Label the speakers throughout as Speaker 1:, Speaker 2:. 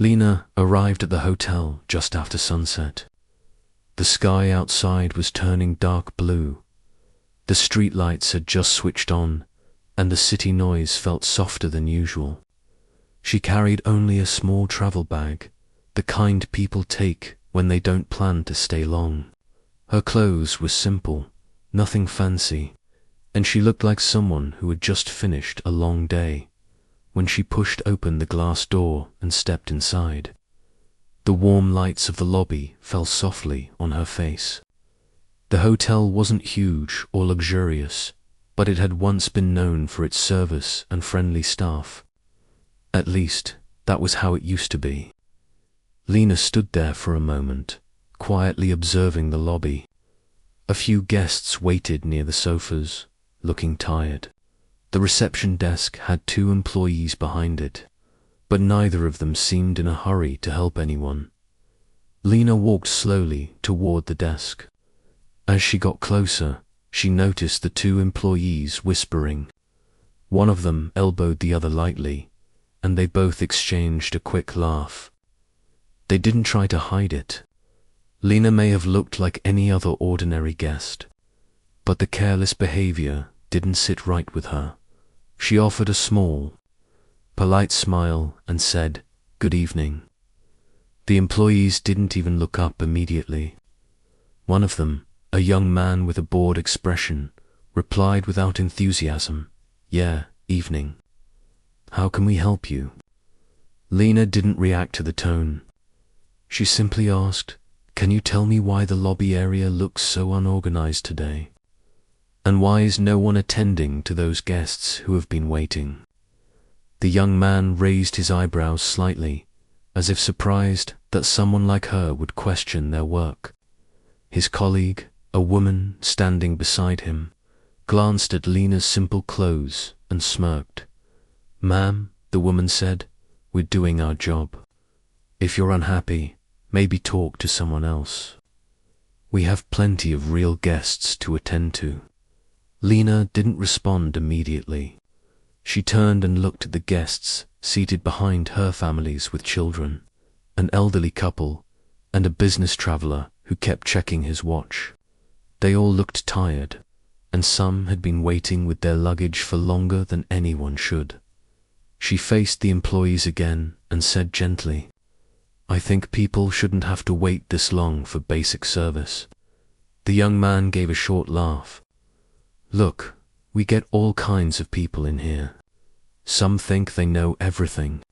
Speaker 1: Lena arrived at the hotel just after sunset. The sky outside was turning dark blue. The streetlights had just switched on, and the city noise felt softer than usual. She carried only a small travel bag, the kind people take when they don't plan to stay long. Her clothes were simple, nothing fancy, and she looked like someone who had just finished a long day. When she pushed open the glass door and stepped inside, the warm lights of the lobby fell softly on her face. The hotel wasn't huge or luxurious, but it had once been known for its service and friendly staff. At least, that was how it used to be. Lena stood there for a moment, quietly observing the lobby. A few guests waited near the sofas, looking tired. The reception desk had 2 employees behind it, but neither of them seemed in a hurry to help anyone. Lena walked slowly toward the desk. As she got closer, she noticed the 2 employees whispering. One of them elbowed the other lightly, and they both exchanged a quick laugh. They didn't try to hide it. Lena may have looked like any other ordinary guest, but the careless behavior didn't sit right with her. She offered a small, polite smile and said, "Good evening." The employees didn't even look up immediately. One of them, a young man with a bored expression, replied without enthusiasm, "Yeah, evening. How can we help you?" Lena didn't react to the tone. She simply asked, "Can you tell me why the lobby area looks so unorganized today? And why is no one attending to those guests who have been waiting?" The young man raised his eyebrows slightly, as if surprised that someone like her would question their work. His colleague, a woman standing beside him, glanced at Lena's simple clothes and smirked. "Ma'am," the woman said, "we're doing our job. If you're unhappy, maybe talk to someone else. We have plenty of real guests to attend to." Lena didn't respond immediately. She turned and looked at the guests seated behind her families with children, an elderly couple, and a business traveler who kept checking his watch. They all looked tired, and some had been waiting with their luggage for longer than anyone should. She faced the employees again and said gently, "I think people shouldn't have to wait this long for basic service." The young man gave a short laugh. "Look, we get all kinds of people in here. Some think they know everything,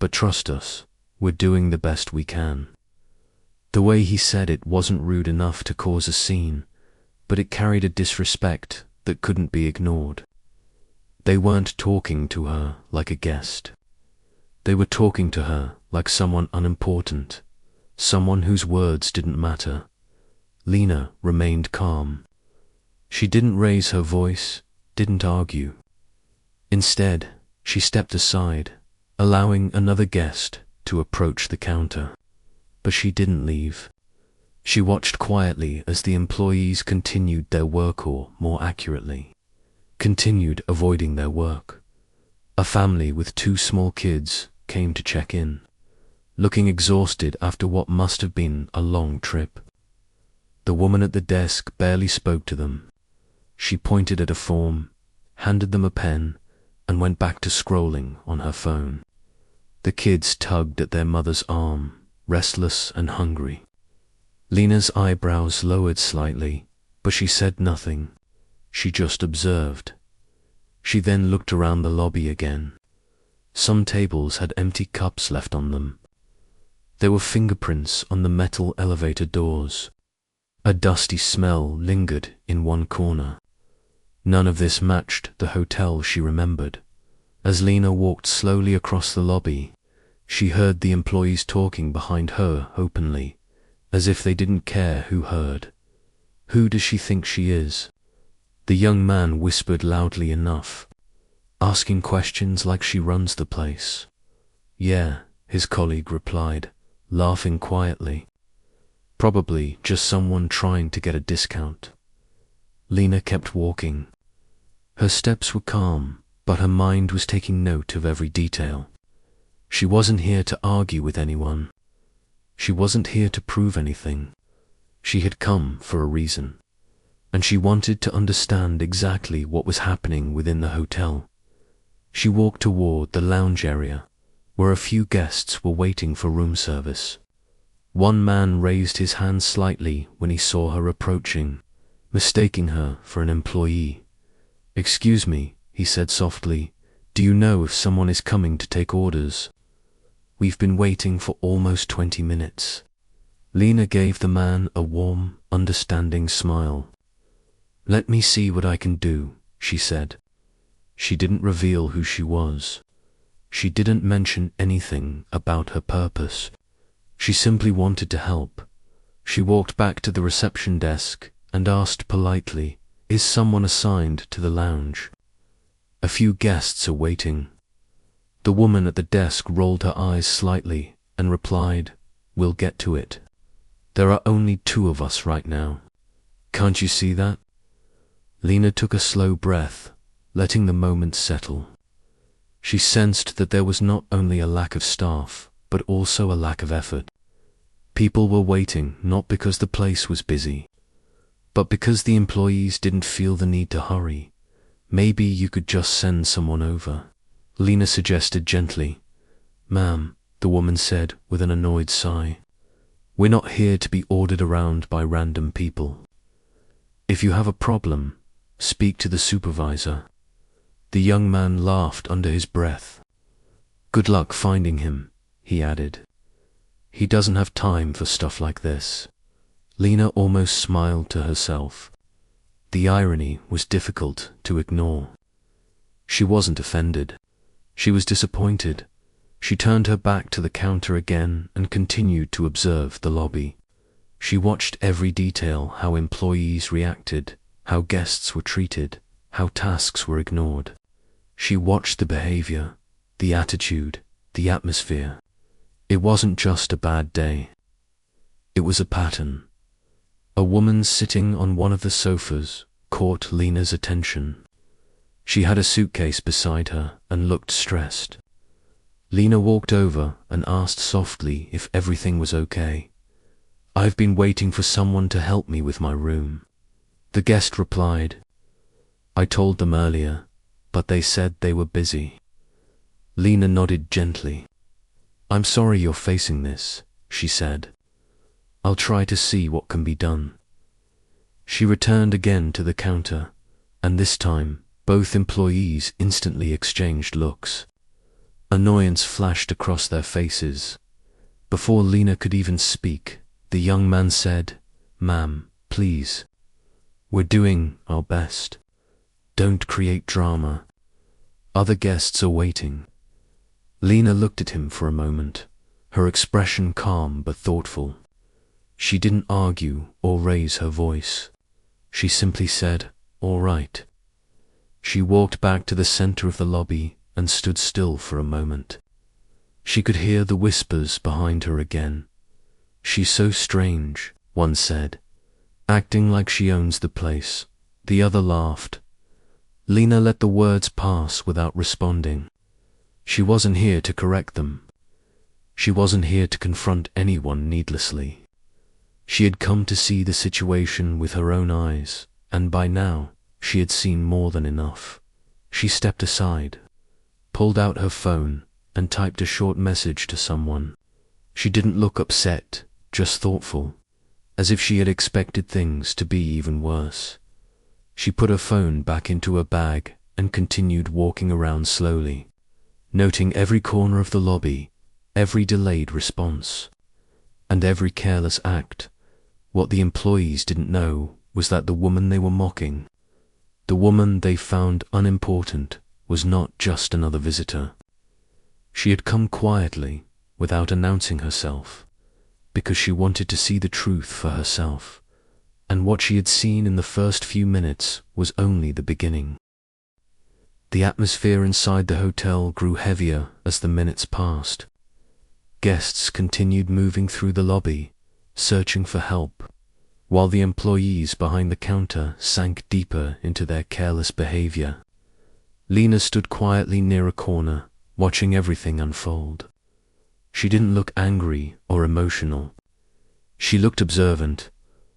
Speaker 1: but trust us, we're doing the best we can." The way he said it wasn't rude enough to cause a scene, but it carried a disrespect that couldn't be ignored. They weren't talking to her like a guest. They were talking to her like someone unimportant, someone whose words didn't matter. Lena remained calm. She didn't raise her voice, didn't argue. Instead, she stepped aside, allowing another guest to approach the counter. But she didn't leave. She watched quietly as the employees continued their work, or more accurately, continued avoiding their work. A family with 2 small kids came to check in, looking exhausted after what must have been a long trip. The woman at the desk barely spoke to them. She pointed at a form, handed them a pen, and went back to scrolling on her phone. The kids tugged at their mother's arm, restless and hungry. Lena's eyebrows lowered slightly, but she said nothing. She just observed. She then looked around the lobby again. Some tables had empty cups left on them. There were fingerprints on the metal elevator doors. A dusty smell lingered in one corner. None of this matched the hotel she remembered. As Lena walked slowly across the lobby, she heard the employees talking behind her openly, as if they didn't care who heard. "Who does she think she is?" The young man whispered loudly enough, "Asking questions like she runs the place." "Yeah," his colleague replied, laughing quietly. "Probably just someone trying to get a discount." Lena kept walking. Her steps were calm, but her mind was taking note of every detail. She wasn't here to argue with anyone. She wasn't here to prove anything. She had come for a reason, and she wanted to understand exactly what was happening within the hotel. She walked toward the lounge area, where a few guests were waiting for room service. One man raised his hand slightly when he saw her approaching, mistaking her for an employee. "Excuse me," he said softly, "do you know if someone is coming to take orders? We've been waiting for almost 20 minutes. Lena gave the man a warm, understanding smile. "Let me see what I can do," she said. She didn't reveal who she was. She didn't mention anything about her purpose. She simply wanted to help. She walked back to the reception desk and asked politely, "Is someone assigned to the lounge? A few guests are waiting." The woman at the desk rolled her eyes slightly and replied, "We'll get to it. There are only 2 of us right now. Can't you see that?" Lena took a slow breath, letting the moment settle. She sensed that there was not only a lack of staff, but also a lack of effort. People were waiting not because the place was busy, but because the employees didn't feel the need to hurry. "Maybe you could just send someone over," Lena suggested gently. "Ma'am," the woman said with an annoyed sigh, "we're not here to be ordered around by random people. If you have a problem, speak to the supervisor." The young man laughed under his breath. "Good luck finding him," he added. "He doesn't have time for stuff like this." Lena almost smiled to herself. The irony was difficult to ignore. She wasn't offended. She was disappointed. She turned her back to the counter again and continued to observe the lobby. She watched every detail: how employees reacted, how guests were treated, how tasks were ignored. She watched the behavior, the attitude, the atmosphere. It wasn't just a bad day. It was a pattern. A woman sitting on one of the sofas caught Lena's attention. She had a suitcase beside her and looked stressed. Lena walked over and asked softly if everything was okay. "I've been waiting for someone to help me with my room." The guest replied, "I told them earlier, but they said they were busy." Lena nodded gently. "I'm sorry you're facing this," she said. "I'll try to see what can be done." She returned again to the counter, and this time both employees instantly exchanged looks. Annoyance flashed across their faces. Before Lena could even speak, the young man said, "Ma'am, please. We're doing our best. Don't create drama. Other guests are waiting." Lena looked at him for a moment, her expression calm but thoughtful. She didn't argue or raise her voice. She simply said, "All right." She walked back to the center of the lobby and stood still for a moment. She could hear the whispers behind her again. "She's so strange," one said, "acting like she owns the place." The other laughed. Lena let the words pass without responding. She wasn't here to correct them. She wasn't here to confront anyone needlessly. She had come to see the situation with her own eyes, and by now she had seen more than enough. She stepped aside, pulled out her phone, and typed a short message to someone. She didn't look upset, just thoughtful, as if she had expected things to be even worse. She put her phone back into her bag and continued walking around slowly, noting every corner of the lobby, every delayed response, and every careless act. What the employees didn't know was that the woman they were mocking, the woman they found unimportant, was not just another visitor. She had come quietly, without announcing herself, because she wanted to see the truth for herself, and what she had seen in the first few minutes was only the beginning. The atmosphere inside the hotel grew heavier as the minutes passed. Guests continued moving through the lobby, searching for help, while the employees behind the counter sank deeper into their careless behavior. Lena stood quietly near a corner, watching everything unfold. She didn't look angry or emotional. She looked observant,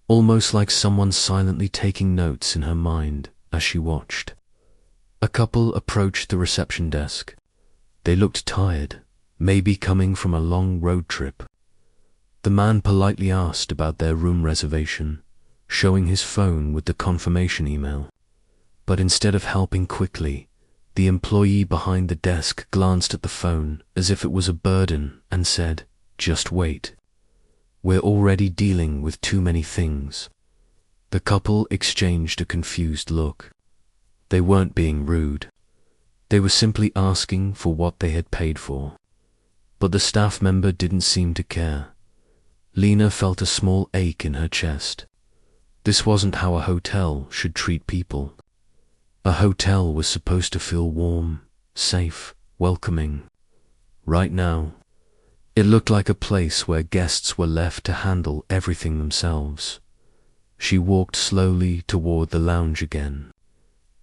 Speaker 1: almost like someone silently taking notes in her mind as she watched. A couple approached the reception desk. They looked tired, maybe coming from a long road trip. The man politely asked about their room reservation, showing his phone with the confirmation email. But instead of helping quickly, the employee behind the desk glanced at the phone as if it was a burden and said, "Just wait. We're already dealing with too many things." The couple exchanged a confused look. They weren't being rude. They were simply asking for what they had paid for. But the staff member didn't seem to care. Lena felt a small ache in her chest. This wasn't how a hotel should treat people. A hotel was supposed to feel warm, safe, welcoming. Right now, it looked like a place where guests were left to handle everything themselves. She walked slowly toward the lounge again.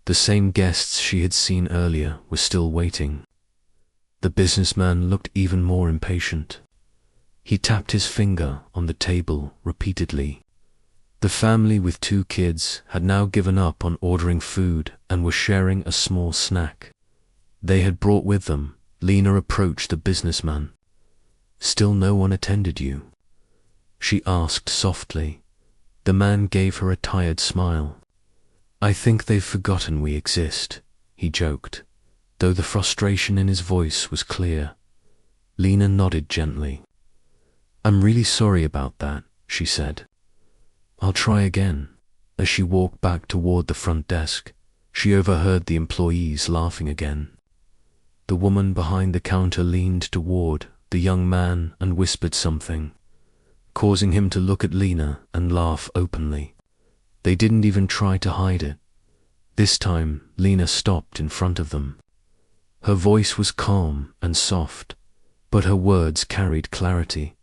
Speaker 1: The same guests she had seen earlier were still waiting. The businessman looked even more impatient. He tapped his finger on the table repeatedly. The family with 2 kids had now given up on ordering food and were sharing a small snack. They had brought with them. Lena approached the businessman. "Still no one attended you?" she asked softly. The man gave her a tired smile. "I think they've forgotten we exist," he joked, though the frustration in his voice was clear. Lena nodded gently. "I'm really sorry about that," she said. "I'll try again." As she walked back toward the front desk, she overheard the employees laughing again. The woman behind the counter leaned toward the young man and whispered something, causing him to look at Lena and laugh openly. They didn't even try to hide it. This time, Lena stopped in front of them. Her voice was calm and soft, but her words carried clarity.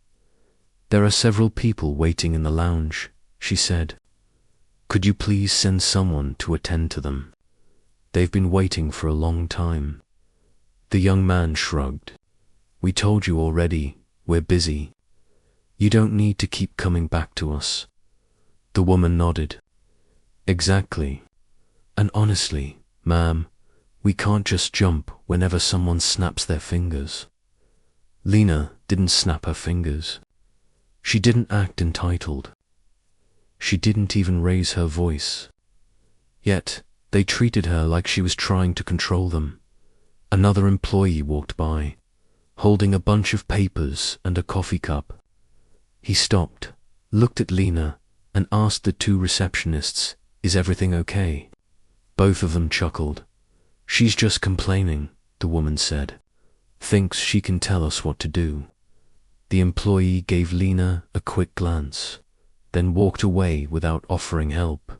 Speaker 1: "There are several people waiting in the lounge," she said. "Could you please send someone to attend to them? They've been waiting for a long time." The young man shrugged. "We told you already, we're busy. You don't need to keep coming back to us." The woman nodded. "Exactly. And honestly, ma'am, we can't just jump whenever someone snaps their fingers." Lena didn't snap her fingers. She didn't act entitled. She didn't even raise her voice. Yet, they treated her like she was trying to control them. Another employee walked by, holding a bunch of papers and a coffee cup. He stopped, looked at Lena, and asked the 2 receptionists, "Is everything okay?" Both of them chuckled. "She's just complaining," the woman said. "Thinks she can tell us what to do." The employee gave Lena a quick glance, then walked away without offering help.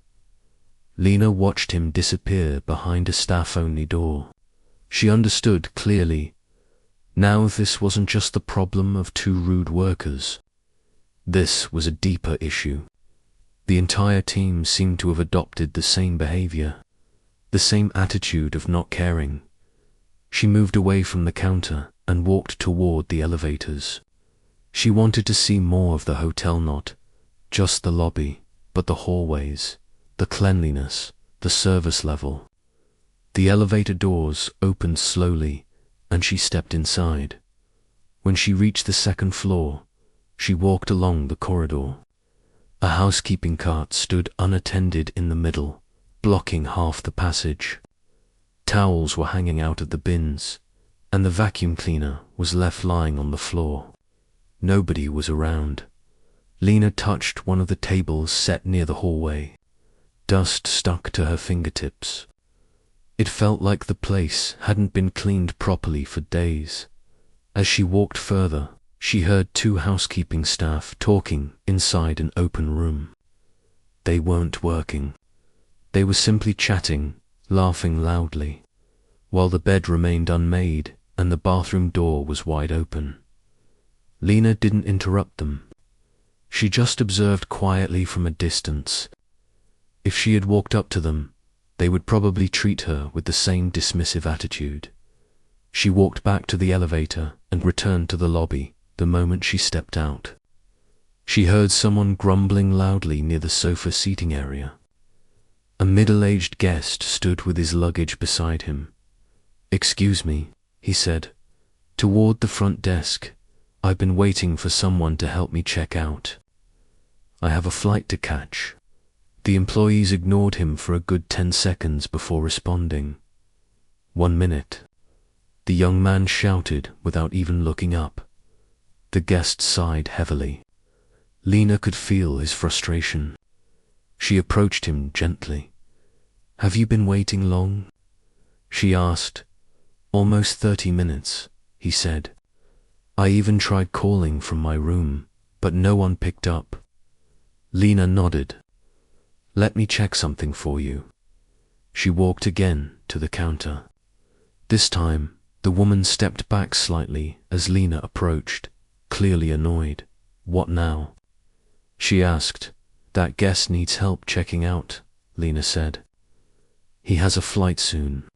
Speaker 1: Lena watched him disappear behind a staff-only door. She understood clearly. Now this wasn't just the problem of 2 rude workers. This was a deeper issue. The entire team seemed to have adopted the same behavior, the same attitude of not caring. She moved away from the counter and walked toward the elevators. She wanted to see more of the hotel, not just the lobby, but the hallways, the cleanliness, the service level. The elevator doors opened slowly, and she stepped inside. When she reached the 2nd floor, she walked along the corridor. A housekeeping cart stood unattended in the middle, blocking half the passage. Towels were hanging out of the bins, and the vacuum cleaner was left lying on the floor. Nobody was around. Lena touched one of the tables set near the hallway. Dust stuck to her fingertips. It felt like the place hadn't been cleaned properly for days. As she walked further, she heard 2 housekeeping staff talking inside an open room. They weren't working. They were simply chatting, laughing loudly, while the bed remained unmade and the bathroom door was wide open. Lena didn't interrupt them. She just observed quietly from a distance. If she had walked up to them, they would probably treat her with the same dismissive attitude. She walked back to the elevator and returned to the lobby, the moment she stepped out. She heard someone grumbling loudly near the sofa seating area. A middle-aged guest stood with his luggage beside him. "Excuse me," he said, toward the front desk. "I've been waiting for someone to help me check out. I have a flight to catch." The employees ignored him for a good 10 seconds before responding. "1 minute," the young man shouted without even looking up. The guest sighed heavily. Lena could feel his frustration. She approached him gently. "Have you been waiting long?" she asked. "Almost 30 minutes, he said. "I even tried calling from my room, but no one picked up." Lena nodded. "Let me check something for you." She walked again to the counter. This time, the woman stepped back slightly as Lena approached, clearly annoyed. "What now?" she asked. "That guest needs help checking out," Lena said. "He has a flight soon.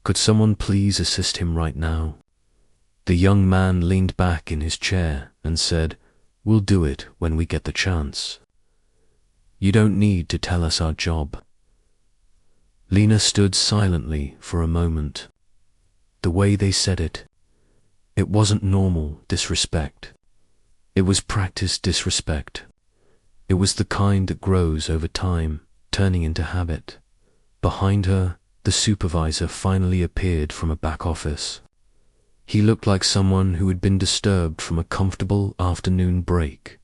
Speaker 1: Could someone please assist him right now?" The young man leaned back in his chair and said, "We'll do it when we get the chance. You don't need to tell us our job." Lena stood silently for a moment. The way they said it wasn't normal disrespect. It was practiced disrespect. It was the kind that grows over time, turning into habit. Behind her, the supervisor finally appeared from a back office. He looked like someone who had been disturbed from a comfortable afternoon break.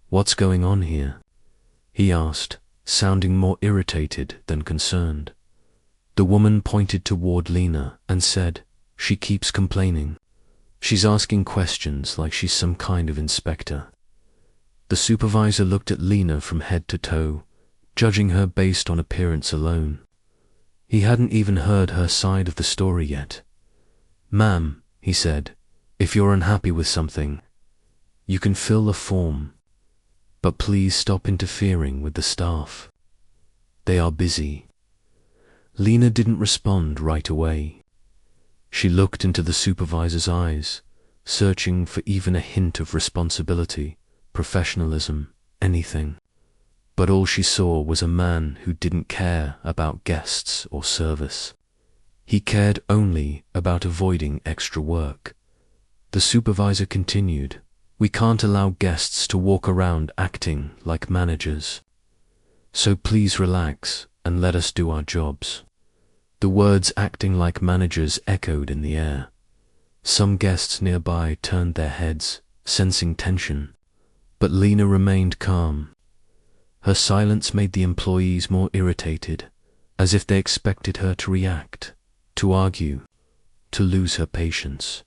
Speaker 1: "What's going on here?" he asked, sounding more irritated than concerned. The woman pointed toward Lena and said, "She keeps complaining. She's asking questions like she's some kind of inspector." The supervisor looked at Lena from head to toe, judging her based on appearance alone. He hadn't even heard her side of the story yet. "Ma'am," he said, "if you're unhappy with something, you can fill a form, but please stop interfering with the staff. They are busy." Lena didn't respond right away. She looked into the supervisor's eyes, searching for even a hint of responsibility, professionalism, anything. But all she saw was a man who didn't care about guests or service. He cared only about avoiding extra work. The supervisor continued, "We can't allow guests to walk around acting like managers. So please relax and let us do our jobs." The words "acting like managers" echoed in the air. Some guests nearby turned their heads, sensing tension, but Lena remained calm. Her silence made the employees more irritated, as if they expected her to react, to argue, to lose her patience.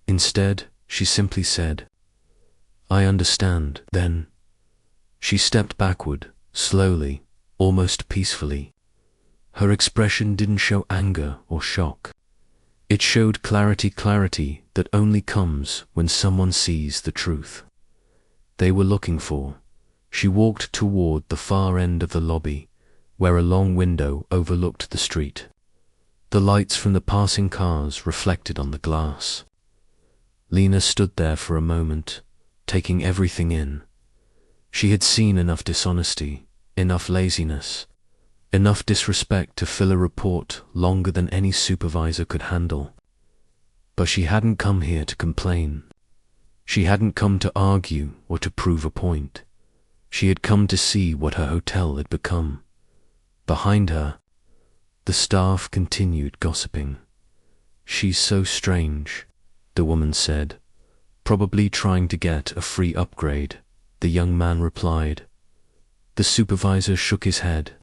Speaker 1: Instead, she simply said, "I understand, then." She stepped backward, slowly, almost peacefully. Her expression didn't show anger or shock. It showed clarity that only comes when someone sees the truth they were looking for. She walked toward the far end of the lobby, where a long window overlooked the street. The lights from the passing cars reflected on the glass. Lena stood there for a moment, taking everything in. She had seen enough dishonesty, enough laziness, enough disrespect to fill a report longer than any supervisor could handle. But she hadn't come here to complain. She hadn't come to argue or to prove a point. She had come to see what her hotel had become. Behind her, the staff continued gossiping. "She's so strange," the woman said. "Probably trying to get a free upgrade," the young man replied. The supervisor shook his head.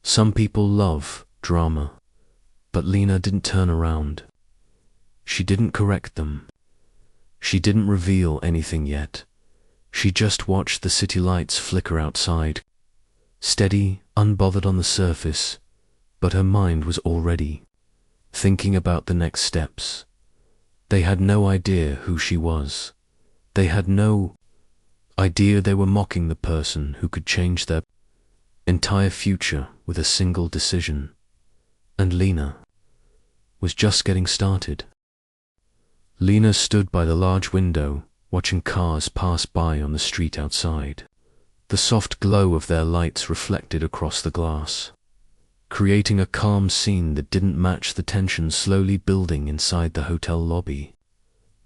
Speaker 1: Some people love drama, but Lena didn't turn around. She didn't correct them. She didn't reveal anything yet. She just watched the city lights flicker outside, steady, unbothered on the surface, but her mind was already thinking about the next steps. They had no idea who she was. They had no idea they were mocking the person who could change their entire future with a single decision. And Lena was just getting started. Lena stood by the large window, watching cars pass by on the street outside. The soft glow of their lights reflected across the glass, creating a calm scene that didn't match the tension slowly building inside the hotel lobby.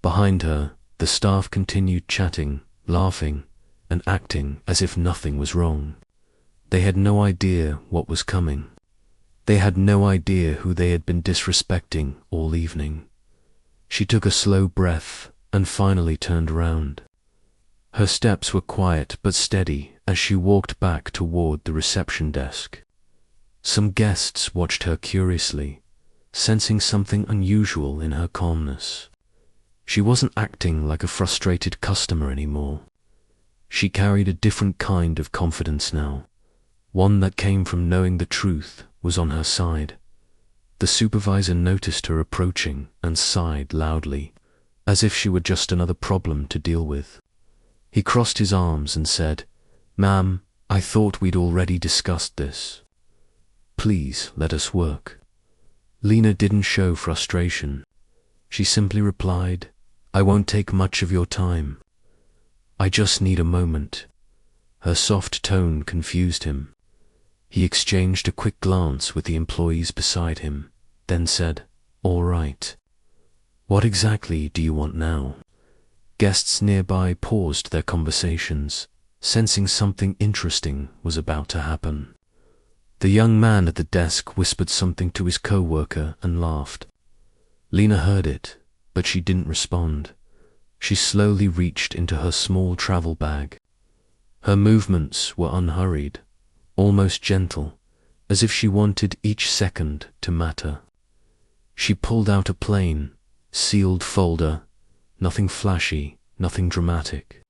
Speaker 1: Behind her, the staff continued chatting, laughing, and acting as if nothing was wrong. They had no idea what was coming. They had no idea who they had been disrespecting all evening. She took a slow breath and finally turned around. Her steps were quiet but steady as she walked back toward the reception desk. Some guests watched her curiously, sensing something unusual in her calmness. She wasn't acting like a frustrated customer anymore. She carried a different kind of confidence now, one that came from knowing the truth was on her side. The supervisor noticed her approaching and sighed loudly, as if she were just another problem to deal with. He crossed his arms and said, "Ma'am, I thought we'd already discussed this. Please let us work." Lena didn't show frustration. She simply replied, "I won't take much of your time. I just need a moment." Her soft tone confused him. He exchanged a quick glance with the employees beside him, then said, "All right. What exactly do you want now?" Guests nearby paused their conversations, sensing something interesting was about to happen. The young man at the desk whispered something to his co-worker and laughed. Lena heard it, but she didn't respond. She slowly reached into her small travel bag. Her movements were unhurried, almost gentle, as if she wanted each second to matter. She pulled out a plain, sealed folder, nothing flashy, nothing dramatic.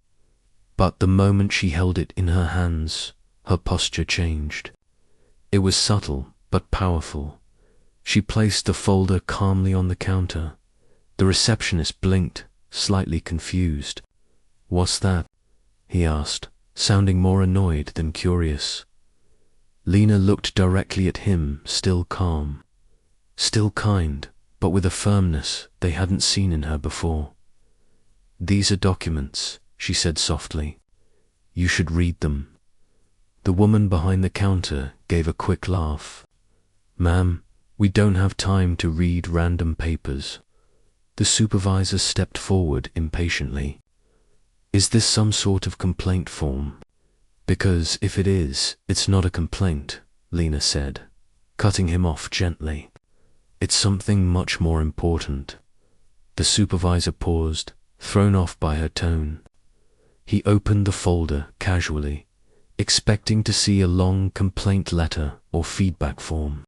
Speaker 1: But the moment she held it in her hands, her posture changed. It was subtle but powerful. She placed the folder calmly on the counter. The receptionist blinked, slightly confused. "What's that?" he asked, sounding more annoyed than curious. Lena looked directly at him, still calm, still kind, but with a firmness they hadn't seen in her before. "These are documents," she said softly. "You should read them." The woman behind the counter gave a quick laugh. "Ma'am, we don't have time to read random papers." The supervisor stepped forward impatiently. "Is this some sort of complaint form?" "Because if it is, it's not a complaint," Lena said, cutting him off gently. "It's something much more important." The supervisor paused, thrown off by her tone. He opened the folder casually, expecting to see a long complaint letter or feedback form.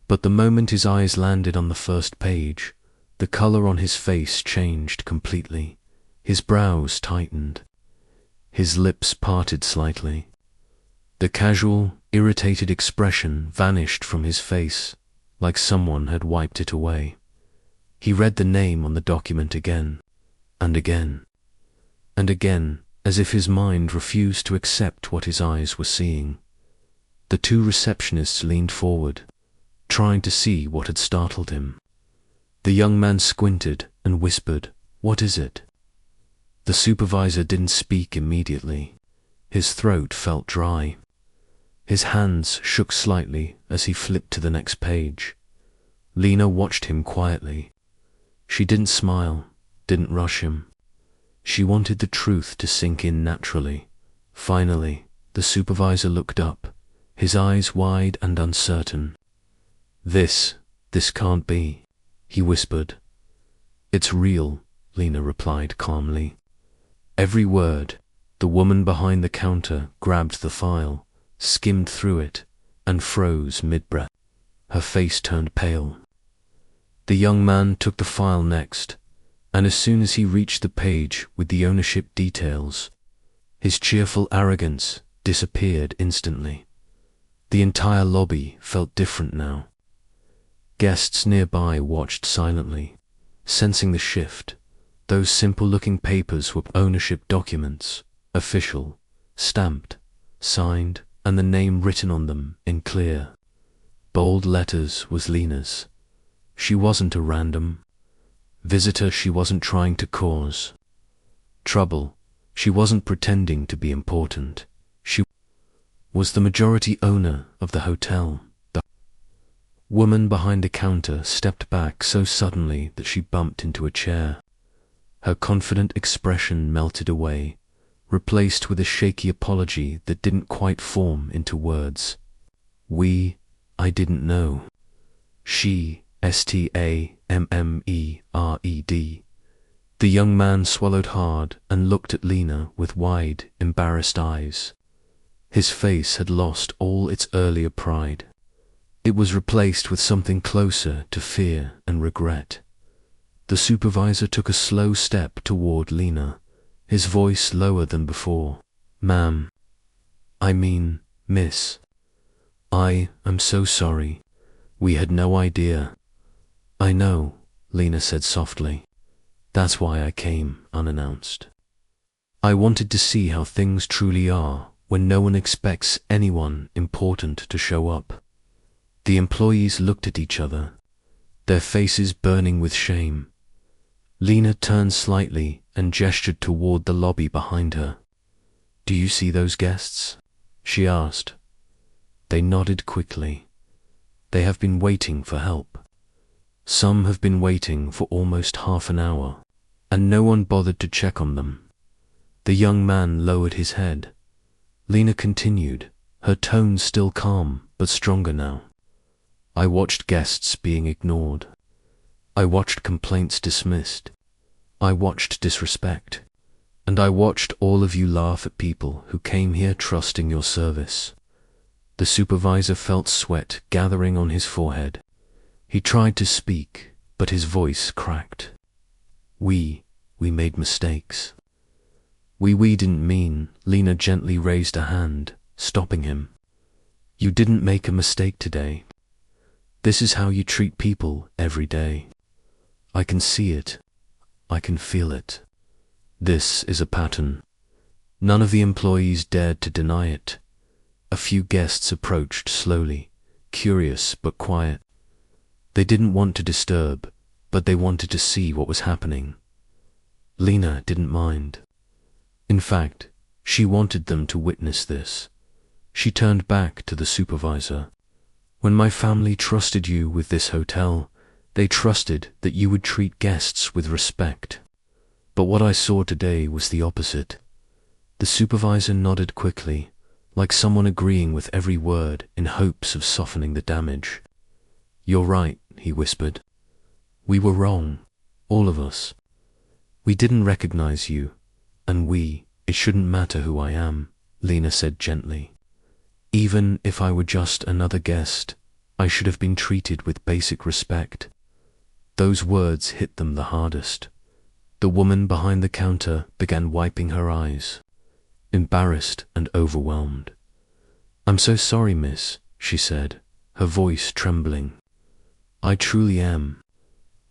Speaker 1: But the moment his eyes landed on the first page, the color on his face changed completely. His brows tightened. His lips parted slightly. The casual, irritated expression vanished from his face, like someone had wiped it away. He read the name on the document again, and again, and again, as if his mind refused to accept what his eyes were seeing. The two receptionists leaned forward, trying to see what had startled him. The young man squinted and whispered, "What is it?" The supervisor didn't speak immediately. His throat felt dry. His hands shook slightly as he flipped to the next page. Lena watched him quietly. She didn't smile, didn't rush him. She wanted the truth to sink in naturally. Finally, the supervisor looked up, his eyes wide and uncertain. This can't be," he whispered. "It's real," Lena replied calmly. Every word. The woman behind the counter grabbed the file, skimmed through it, and froze mid-breath. Her face turned pale. The young man took the file next, and as soon as he reached the page with the ownership details, his cheerful arrogance disappeared instantly. The entire lobby felt different now. Guests nearby watched silently, sensing the shift. Those simple-looking papers were ownership documents, official, stamped, signed, and the name written on them in clear, bold letters was Lena's. She wasn't a random. visitor she wasn't trying to cause trouble. She wasn't pretending to be important. She was the majority owner of the hotel. The woman behind the counter stepped back so suddenly that she bumped into a chair. Her confident expression melted away, replaced with a shaky apology that didn't quite form into words. I didn't know. She, Stammered. The young man swallowed hard and looked at Lena with wide, embarrassed eyes. His face had lost all its earlier pride. It was replaced with something closer to fear and regret. The supervisor took a slow step toward Lena, his voice lower than before. "Ma'am. I mean, miss. I'm so sorry. We had no idea." "I know," Lena said softly. "That's why I came unannounced. I wanted to see how things truly are when no one expects anyone important to show up." The employees looked at each other, their faces burning with shame. Lena turned slightly and gestured toward the lobby behind her. "Do you see those guests?" she asked. They nodded quickly. "They have been waiting for help. Some have been waiting for almost half an hour, and no one bothered to check on them." The young man lowered his head. Lena continued, her tone still calm but stronger now. "I watched guests being ignored. I watched complaints dismissed. I watched disrespect. And I watched all of you laugh at people who came here trusting your service." The supervisor felt sweat gathering on his forehead. He tried to speak, but his voice cracked. We made mistakes." We didn't mean," Lena gently raised a hand, stopping him. "You didn't make a mistake today. This is how you treat people every day. I can see it. I can feel it. This is a pattern." None of the employees dared to deny it. A few guests approached slowly, curious but quiet. They didn't want to disturb, but they wanted to see what was happening. Lena didn't mind. In fact, she wanted them to witness this. She turned back to the supervisor. "When my family trusted you with this hotel, they trusted that you would treat guests with respect. But what I saw today was the opposite." The supervisor nodded quickly, like someone agreeing with every word in hopes of softening the damage. "You're right," he whispered. "We were wrong, all of us. We didn't recognize you, and it shouldn't matter who I am," Lena said gently. "Even if I were just another guest, I should have been treated with basic respect." Those words hit them the hardest. The woman behind the counter began wiping her eyes, embarrassed and overwhelmed. "I'm so sorry, miss," she said, her voice trembling. "I truly am.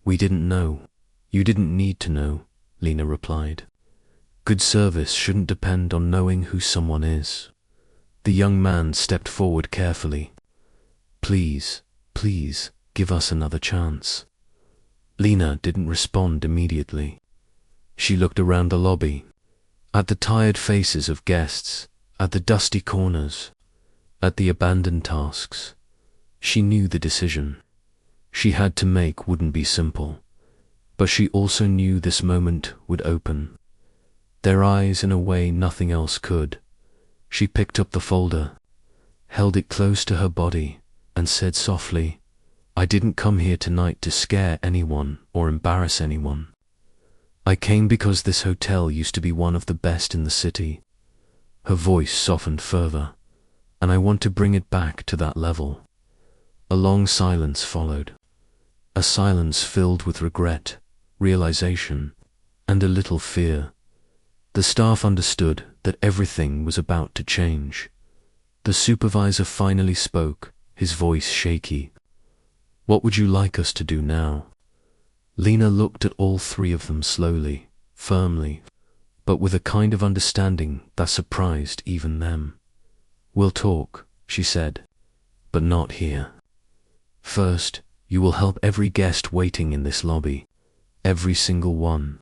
Speaker 1: We didn't know." "You didn't need to know," Lena replied. "Good service shouldn't depend on knowing who someone is." The young man stepped forward carefully. Please, give us another chance." Lena didn't respond immediately. She looked around the lobby, at the tired faces of guests, at the dusty corners, at the abandoned tasks. She knew the decision she had to make wouldn't be simple, but she also knew this moment would open their eyes in a way nothing else could. She picked up the folder, held it close to her body, and said softly, "I didn't come here tonight to scare anyone or embarrass anyone. I came because this hotel used to be one of the best in the city." Her voice softened further, "And I want to bring it back to that level." A long silence followed, a silence filled with regret, realization, and a little fear. The staff understood that everything was about to change. The supervisor finally spoke, his voice shaky. "What would you like us to do now?" Lena looked at all three of them slowly, firmly, but with a kind of understanding that surprised even them. "We'll talk," she said, "but not here. First, you will help every guest waiting in this lobby. Every single one.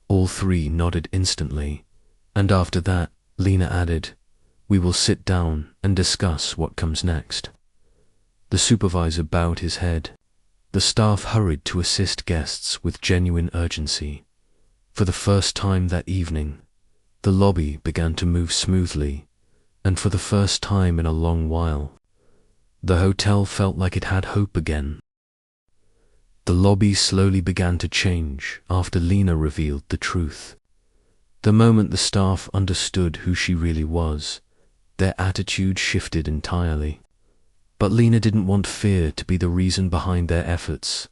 Speaker 1: All three nodded instantly, and after that, Lena added, "We will sit down and discuss what comes next." The supervisor bowed his head. The staff hurried to assist guests with genuine urgency. For the first time that evening, the lobby began to move smoothly, and for the first time in a long while, the hotel felt like it had hope again. The lobby slowly began to change after Lena revealed the truth. The moment the staff understood who she really was, their attitude shifted entirely. But Lena didn't want fear to be the reason behind their efforts.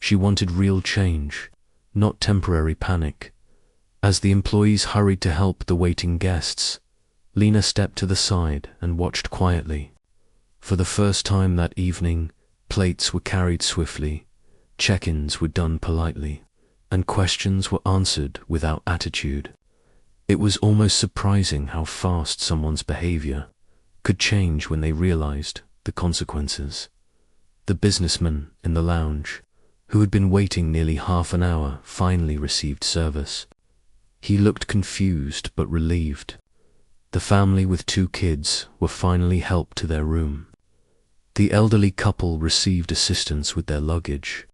Speaker 1: She wanted real change, not temporary panic. As the employees hurried to help the waiting guests, Lena stepped to the side and watched quietly. For the first time that evening, plates were carried swiftly, check-ins were done politely, and questions were answered without attitude. It was almost surprising how fast someone's behavior could change when they realized the consequences. The businessman in the lounge, who had been waiting nearly half an hour, finally received service. He looked confused but relieved. The family with 2 kids were finally helped to their room. The elderly couple received assistance with their luggage.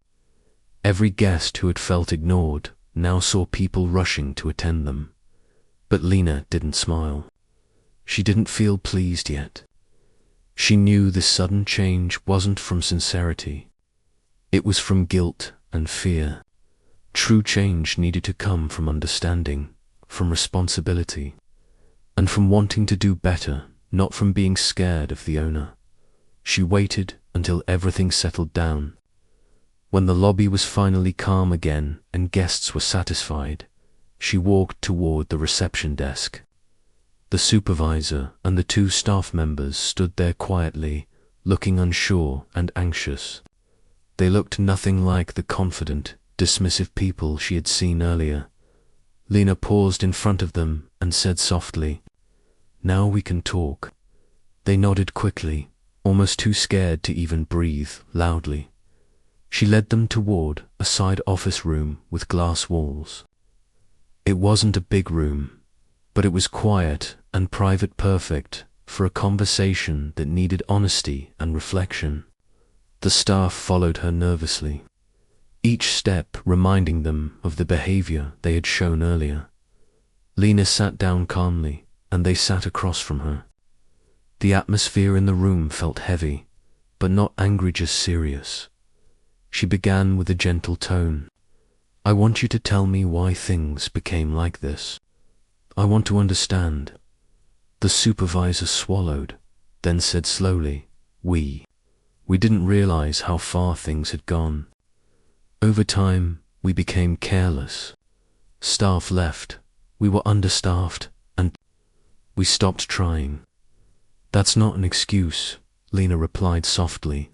Speaker 1: Every guest who had felt ignored now saw people rushing to attend them. But Lena didn't smile. She didn't feel pleased yet. She knew this sudden change wasn't from sincerity. It was from guilt and fear. True change needed to come from understanding, from responsibility, and from wanting to do better, not from being scared of the owner. She waited until everything settled down. When the lobby was finally calm again and guests were satisfied, she walked toward the reception desk. The supervisor and the 2 staff members stood there quietly, looking unsure and anxious. They looked nothing like the confident, dismissive people she had seen earlier. Lena paused in front of them and said softly, "Now we can talk." They nodded quickly, almost too scared to even breathe loudly. She led them toward a side office room with glass walls. It wasn't a big room, but it was quiet and private, perfect for a conversation that needed honesty and reflection. The staff followed her nervously, each step reminding them of the behavior they had shown earlier. Lena sat down calmly, and they sat across from her. The atmosphere in the room felt heavy, but not angry, just serious. She began with a gentle tone. "I want you to tell me why things became like this. I want to understand." The supervisor swallowed, then said slowly, We didn't realize how far things had gone. Over time, we became careless. Staff left, we were understaffed, and we stopped trying." "That's not an excuse," Lena replied softly,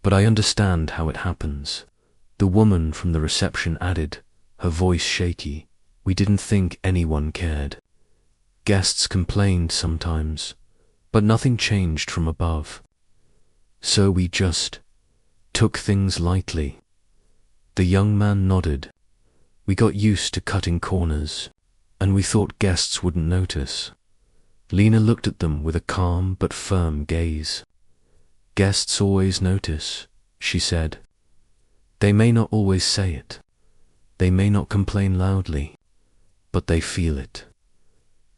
Speaker 1: "but I understand how it happens." The woman from the reception added, her voice shaky, "We didn't think anyone cared. Guests complained sometimes, but nothing changed from above. So we just took things lightly." The young man nodded. "We got used to cutting corners, and we thought guests wouldn't notice." Lena looked at them with a calm but firm gaze. "Guests always notice," she said. "They may not always say it. They may not complain loudly, but they feel it."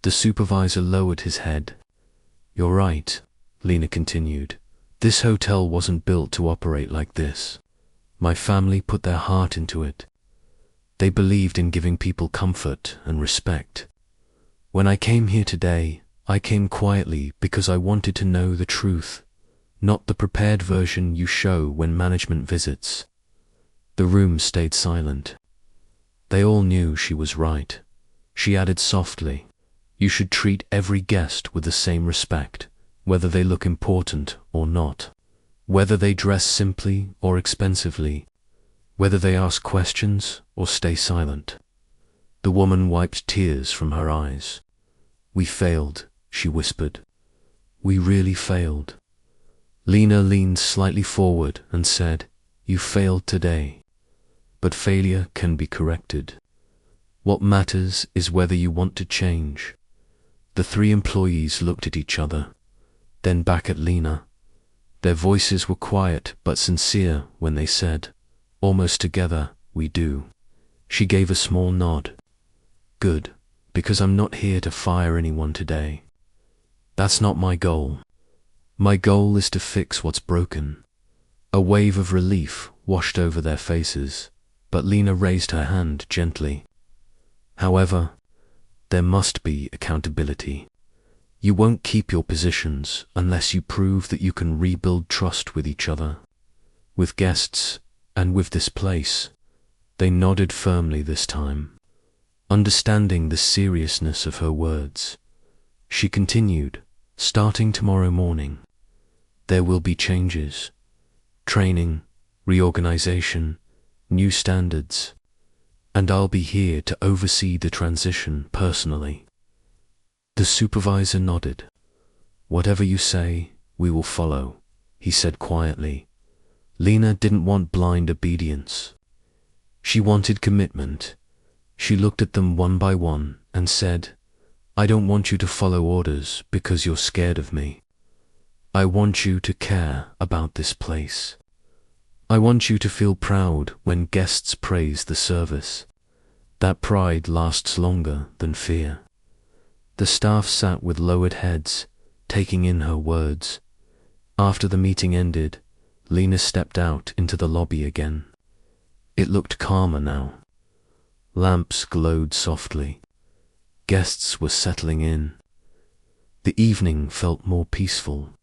Speaker 1: The supervisor lowered his head. "You're right," Lena continued. "This hotel wasn't built to operate like this. My family put their heart into it. They believed in giving people comfort and respect. When I came here today, I came quietly because I wanted to know the truth, not the prepared version you show when management visits." The room stayed silent. They all knew she was right. She added softly, "You should treat every guest with the same respect, whether they look important or not, whether they dress simply or expensively, whether they ask questions or stay silent." The woman wiped tears from her eyes. "We failed," she whispered. "We really failed." Lena leaned slightly forward and said, "You failed today, but failure can be corrected. What matters is whether you want to change. The three employees looked at each other, then back at Lena. Their voices were quiet but sincere when they said, almost together, "We do." She gave a small nod. "Good, because I'm not here to fire anyone today. That's not my goal. My goal is to fix what's broken." A wave of relief washed over their faces, but Lena raised her hand gently. "However, there must be accountability. You won't keep your positions unless you prove that you can rebuild trust with each other, with guests, and with this place." They nodded firmly this time, understanding the seriousness of her words. She continued, "Starting tomorrow morning, there will be changes. Training, reorganization, new standards, and I'll be here to oversee the transition personally." The supervisor nodded. "Whatever you say, we will follow," he said quietly. Lena didn't want blind obedience. She wanted commitment. She looked at them one by one and said, "I don't want you to follow orders because you're scared of me. I want you to care about this place. I want you to feel proud when guests praise the service. That pride lasts longer than fear." The staff sat with lowered heads, taking in her words. After the meeting ended, Lena stepped out into the lobby again. It looked calmer now. Lamps glowed softly. Guests were settling in. The evening felt more peaceful,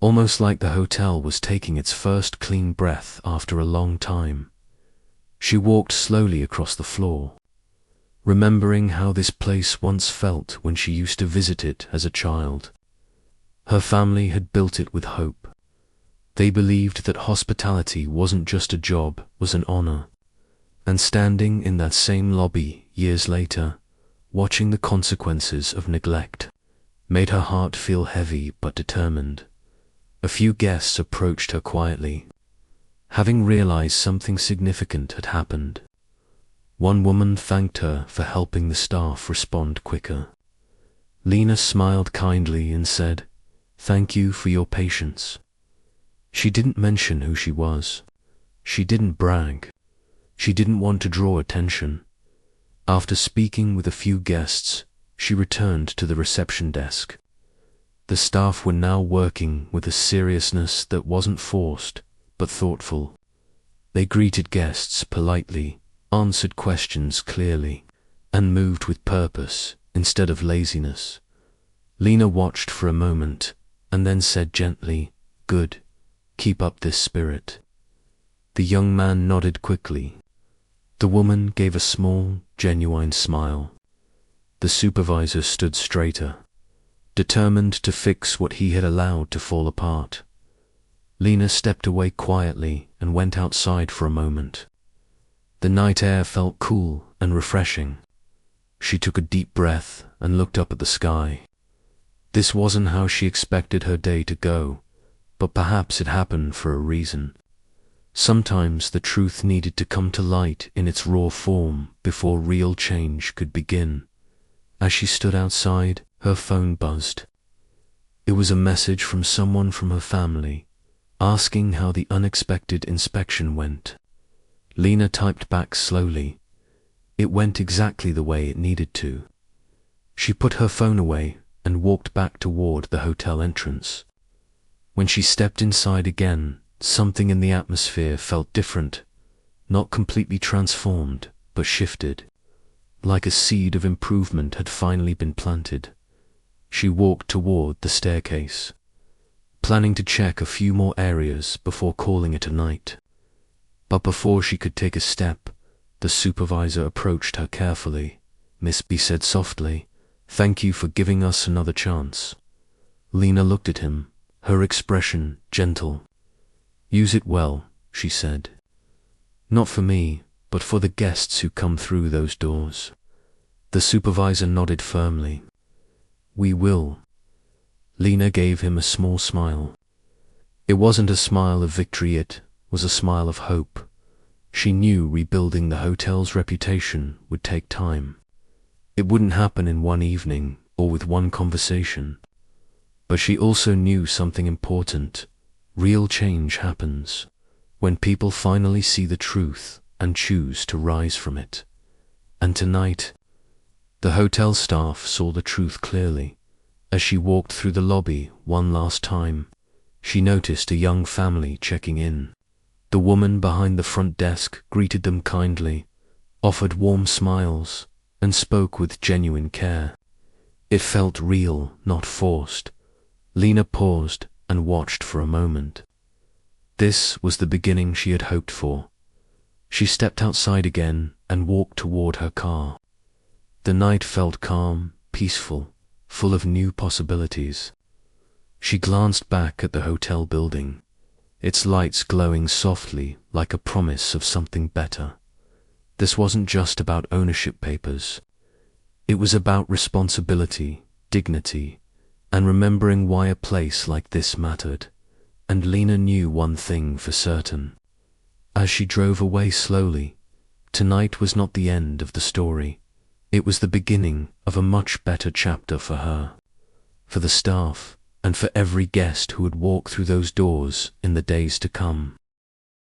Speaker 1: almost like the hotel was taking its first clean breath after a long time. She walked slowly across the floor, remembering how this place once felt when she used to visit it as a child. Her family had built it with hope. They believed that hospitality wasn't just a job, was an honor. And standing in that same lobby years later, watching the consequences of neglect, made her heart feel heavy but determined. A few guests approached her quietly, having realized something significant had happened. One woman thanked her for helping the staff respond quicker. Lena smiled kindly and said, "Thank you for your patience." She didn't mention who she was. She didn't brag. She didn't want to draw attention. After speaking with a few guests, she returned to the reception desk. The staff were now working with a seriousness that wasn't forced, but thoughtful. They greeted guests politely, answered questions clearly, and moved with purpose instead of laziness. Lena watched for a moment, and then said gently, "Good. Keep up this spirit." The young man nodded quickly. The woman gave a small, genuine smile. The supervisor stood straighter, determined to fix what he had allowed to fall apart. Lena stepped away quietly and went outside for a moment. The night air felt cool and refreshing. She took a deep breath and looked up at the sky. This wasn't how she expected her day to go, but perhaps it happened for a reason. Sometimes the truth needed to come to light in its raw form before real change could begin. As she stood outside, her phone buzzed. It was a message from someone from her family, asking how the unexpected inspection went. Lena typed back slowly. It went exactly the way it needed to. She put her phone away and walked back toward the hotel entrance. When she stepped inside again, something in the atmosphere felt different, not completely transformed, but shifted, like a seed of improvement had finally been planted. She walked toward the staircase, planning to check a few more areas before calling it a night. But before she could take a step, the supervisor approached her carefully. "Miss B," said softly, "thank you for giving us another chance." Lena looked at him, her expression gentle. "Use it well," she said. "Not for me, but for the guests who come through those doors." The supervisor nodded firmly. "We will." Lena gave him a small smile. It wasn't a smile of victory, it was a smile of hope. She knew rebuilding the hotel's reputation would take time. It wouldn't happen in one evening or with one conversation. But she also knew something important. Real change happens when people finally see the truth and choose to rise from it. And tonight, the hotel staff saw the truth clearly. As she walked through the lobby one last time, she noticed a young family checking in. The woman behind the front desk greeted them kindly, offered warm smiles, and spoke with genuine care. It felt real, not forced. Lena paused and watched for a moment. This was the beginning she had hoped for. She stepped outside again and walked toward her car. The night felt calm, peaceful, full of new possibilities. She glanced back at the hotel building, its lights glowing softly like a promise of something better. This wasn't just about ownership papers. It was about responsibility, dignity, and remembering why a place like this mattered. And Lena knew one thing for certain. As she drove away slowly, tonight was not the end of the story. It was the beginning of a much better chapter for her, for the staff, and for every guest who would walk through those doors in the days to come.